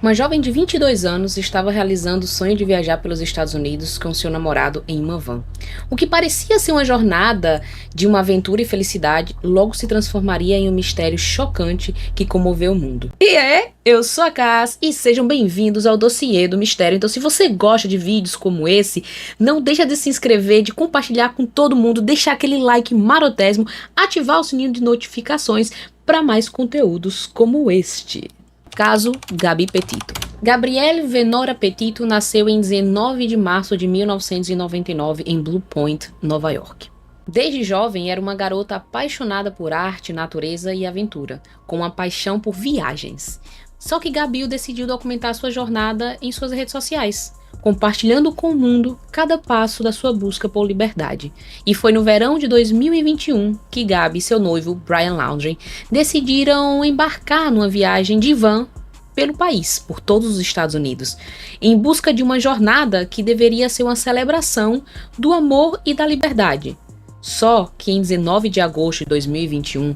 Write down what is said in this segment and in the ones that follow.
Uma jovem de 22 anos estava realizando o sonho de viajar pelos Estados Unidos com seu namorado em uma van. O que parecia ser uma jornada de uma aventura e felicidade, logo se transformaria em um mistério chocante que comoveu o mundo. Eu sou a Cass e sejam bem-vindos ao Dossiê do Mistério. Então, se você gosta de vídeos como esse, não deixa de se inscrever, de compartilhar com todo mundo, deixar aquele like marotésimo, ativar o sininho de notificações para mais conteúdos como este. Caso Gabi Petito. Gabrielle Venora Petito nasceu em 19 de março de 1999 em Blue Point, Nova York. Desde jovem era uma garota apaixonada por arte, natureza e aventura, com uma paixão por viagens. Só que Gabi decidiu documentar sua jornada em suas redes sociais, compartilhando com o mundo cada passo da sua busca por liberdade. E foi no verão de 2021 que Gabi e seu noivo, Brian Laundrie, decidiram embarcar numa viagem de van pelo país, por todos os Estados Unidos, em busca de uma jornada que deveria ser uma celebração do amor e da liberdade. Só que em 19 de agosto de 2021,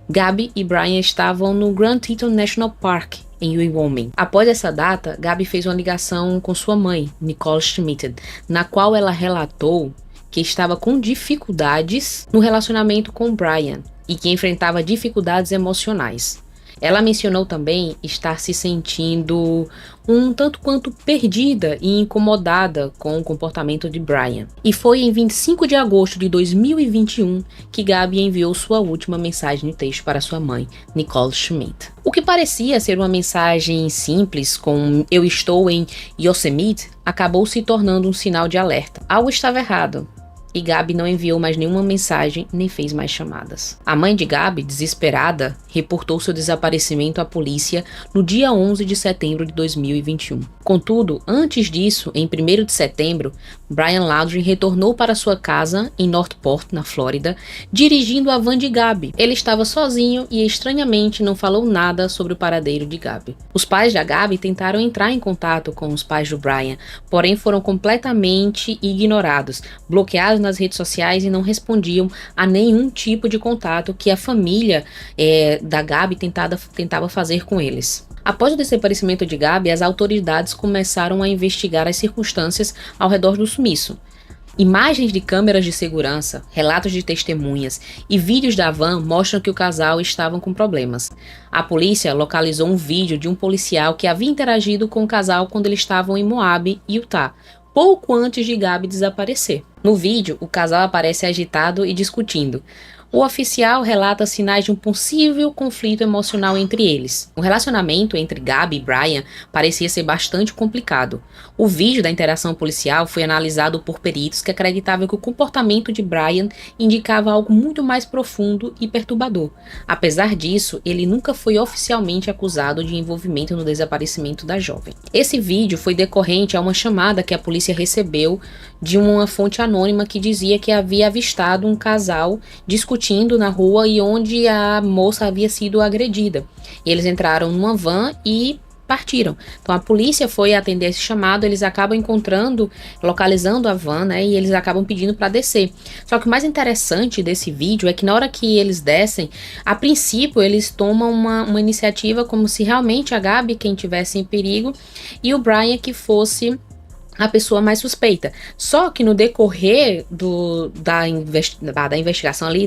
Gabi e Brian estavam no Grand Teton National Park, em Wyoming. Após essa data, Gabi fez uma ligação com sua mãe, Nicole Schmidt, na qual ela relatou que estava com dificuldades no relacionamento com Brian e que enfrentava dificuldades emocionais. Ela mencionou também estar se sentindo um tanto quanto perdida e incomodada com o comportamento de Brian. E foi em 25 de agosto de 2021 que Gabi enviou sua última mensagem de texto para sua mãe, Nicole Schmidt. O que parecia ser uma mensagem simples, com "eu estou em Yosemite", acabou se tornando um sinal de alerta. Algo estava errado. E Gabi não enviou mais nenhuma mensagem, nem fez mais chamadas. A mãe de Gabi, desesperada, reportou seu desaparecimento à polícia no dia 11 de setembro de 2021. Contudo, antes disso, em 1º de setembro, Brian Laundrie retornou para sua casa em Northport, na Flórida, dirigindo a van de Gabi. Ele estava sozinho e, estranhamente, não falou nada sobre o paradeiro de Gabi. Os pais da Gabi tentaram entrar em contato com os pais do Brian, porém foram completamente ignorados, bloqueados nas redes sociais e não respondiam a nenhum tipo de contato que a família da Gabi tentava fazer com eles. Após o desaparecimento de Gabi, as autoridades começaram a investigar as circunstâncias ao redor do sumiço. Imagens de câmeras de segurança, relatos de testemunhas e vídeos da van mostram que o casal estavam com problemas. A polícia localizou um vídeo de um policial que havia interagido com o casal quando eles estavam em Moab, Utah, pouco antes de Gabi desaparecer. No vídeo, o casal aparece agitado e discutindo. O oficial relata sinais de um possível conflito emocional entre eles. O relacionamento entre Gabi e Brian parecia ser bastante complicado. O vídeo da interação policial foi analisado por peritos que acreditavam que o comportamento de Brian indicava algo muito mais profundo e perturbador. Apesar disso, ele nunca foi oficialmente acusado de envolvimento no desaparecimento da jovem. Esse vídeo foi decorrente a uma chamada que a polícia recebeu de uma fonte anônima que dizia que havia avistado um casal discutindo na rua e onde a moça havia sido agredida. E eles entraram numa van e partiram. Então a polícia foi atender esse chamado, eles acabam localizando a van, né, e eles acabam pedindo para descer. Só que o mais interessante desse vídeo é que na hora que eles descem, a princípio eles tomam uma iniciativa como se realmente a Gabi quem tivesse em perigo e o Brian que fosse a pessoa mais suspeita. Só que no decorrer da investigação ali,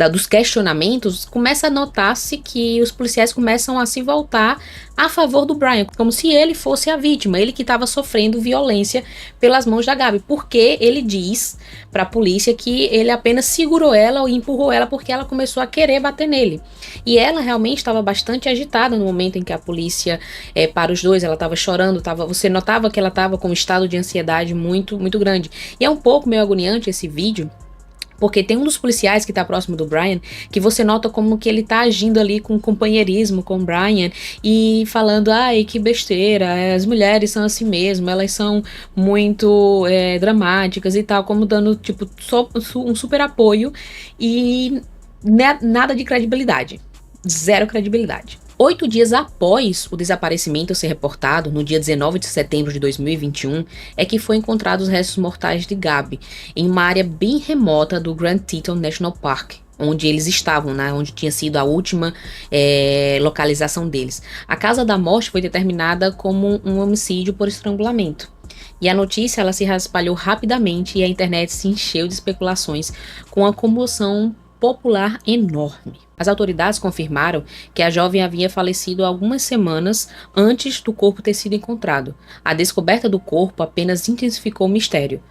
dos questionamentos, começa a notar-se que os policiais começam a se voltar a favor do Brian, como se ele fosse a vítima, ele que estava sofrendo violência pelas mãos da Gabi, porque ele diz para a polícia que ele apenas segurou ela ou empurrou ela porque ela começou a querer bater nele. E ela realmente estava bastante agitada no momento em que a polícia para os dois, ela estava chorando, você notava que ela estava com um estado de ansiedade muito, muito grande. E é um pouco meio agoniante esse vídeo, porque tem um dos policiais que está próximo do Brian, que você nota como que ele está agindo ali com companheirismo com o Brian e falando, ai, que besteira, as mulheres são assim mesmo, elas são muito dramáticas e tal, como dando tipo um super apoio e nada de credibilidade, zero credibilidade. 8 dias após o desaparecimento ser reportado, no dia 19 de setembro de 2021, é que foi encontrados os restos mortais de Gabi, em uma área bem remota do Grand Teton National Park, onde eles estavam, né, onde tinha sido a última localização deles. A causa da morte foi determinada como um homicídio por estrangulamento. E a notícia ela se espalhou rapidamente e a internet se encheu de especulações com a comoção popular enorme. As autoridades confirmaram que a jovem havia falecido algumas semanas antes do corpo ter sido encontrado. A descoberta do corpo apenas intensificou o mistério.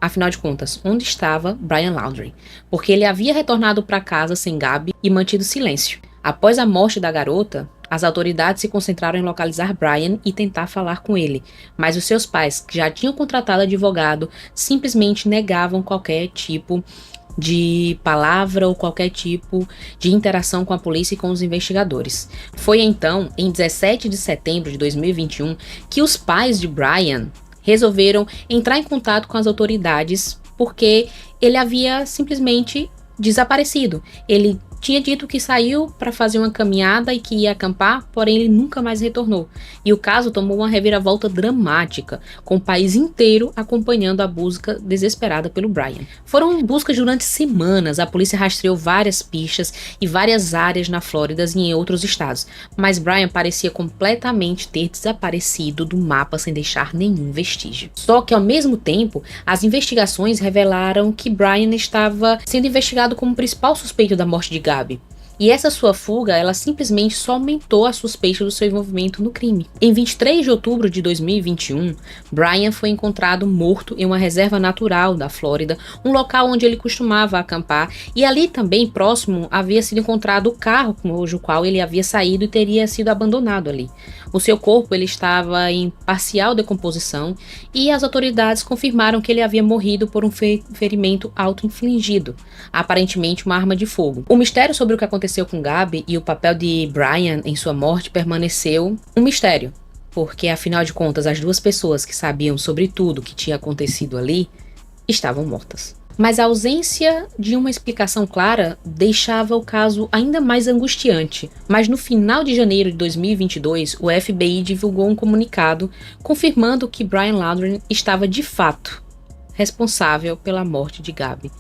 Afinal de contas, onde estava Brian Laundrie? Porque ele havia retornado para casa sem Gabi e mantido silêncio. Após a morte da garota, as autoridades se concentraram em localizar Brian e tentar falar com ele, mas os seus pais, que já tinham contratado advogado, simplesmente negavam qualquer tipo de palavra ou qualquer tipo de interação com a polícia e com os investigadores. Foi então, em 17 de setembro de 2021, que os pais de Brian resolveram entrar em contato com as autoridades porque ele havia simplesmente desaparecido. Ele tinha dito que saiu para fazer uma caminhada e que ia acampar, porém ele nunca mais retornou. E o caso tomou uma reviravolta dramática, com o país inteiro acompanhando a busca desesperada pelo Brian. Foram buscas durante semanas, a polícia rastreou várias pistas e várias áreas na Flórida e em outros estados, mas Brian parecia completamente ter desaparecido do mapa sem deixar nenhum vestígio. Só que ao mesmo tempo, as investigações revelaram que Brian estava sendo investigado como principal suspeito da morte de Gabi. E essa sua fuga, ela simplesmente só aumentou a suspeita do seu envolvimento no crime. Em 23 de outubro de 2021, Brian foi encontrado morto em uma reserva natural da Flórida, um local onde ele costumava acampar, e ali também próximo havia sido encontrado o carro com o qual ele havia saído e teria sido abandonado ali. O seu corpo ele estava em parcial decomposição e as autoridades confirmaram que ele havia morrido por um ferimento auto-infligido, aparentemente uma arma de fogo. O mistério sobre o que aconteceu com Gabi e o papel de Brian em sua morte permaneceu um mistério, porque afinal de contas as duas pessoas que sabiam sobre tudo que tinha acontecido ali estavam mortas. Mas a ausência de uma explicação clara deixava o caso ainda mais angustiante. Mas no final de janeiro de 2022, o FBI divulgou um comunicado confirmando que Brian Laundrie estava de fato responsável pela morte de Gabi,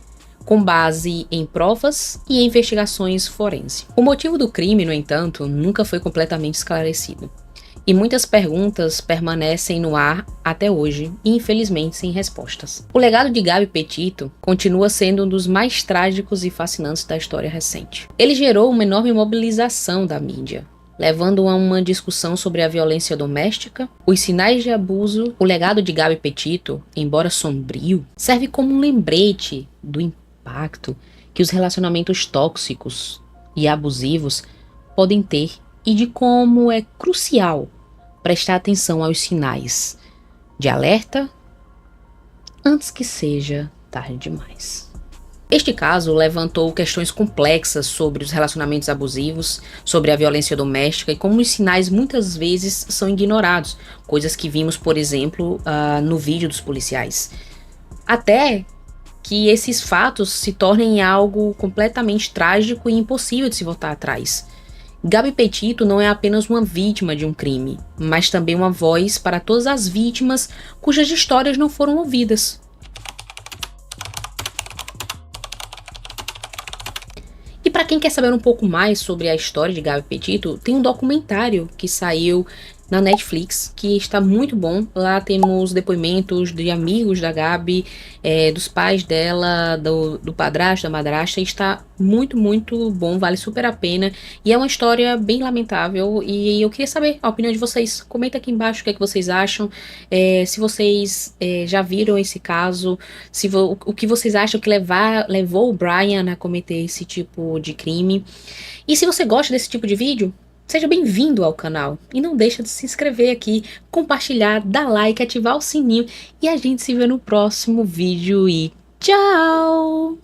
com base em provas e em investigações forenses. O motivo do crime, no entanto, nunca foi completamente esclarecido. E muitas perguntas permanecem no ar até hoje, e infelizmente sem respostas. O legado de Gabi Petito continua sendo um dos mais trágicos e fascinantes da história recente. Ele gerou uma enorme mobilização da mídia, levando a uma discussão sobre a violência doméstica, os sinais de abuso. O legado de Gabi Petito, embora sombrio, serve como um lembrete do impacto que os relacionamentos tóxicos e abusivos podem ter e de como é crucial prestar atenção aos sinais de alerta antes que seja tarde demais. Este caso levantou questões complexas sobre os relacionamentos abusivos, sobre a violência doméstica e como os sinais muitas vezes são ignorados, coisas que vimos, por exemplo, no vídeo dos policiais. Até que esses fatos se tornem algo completamente trágico e impossível de se voltar atrás. Gabi Petito não é apenas uma vítima de um crime, mas também uma voz para todas as vítimas cujas histórias não foram ouvidas. E para quem quer saber um pouco mais sobre a história de Gabi Petito, tem um documentário que saiu na Netflix, que está muito bom. Lá temos depoimentos de amigos da Gabi, dos pais dela, do padrasto, da madrasta. Está muito, muito bom, vale super a pena. E é uma história bem lamentável e eu queria saber a opinião de vocês. Comenta aqui embaixo o que é que vocês acham, se vocês já viram esse caso, o que vocês acham que levou o Brian a cometer esse tipo de crime. E se você gosta desse tipo de vídeo, seja bem-vindo ao canal e não deixa de se inscrever aqui, compartilhar, dar like, ativar o sininho e a gente se vê no próximo vídeo e tchau!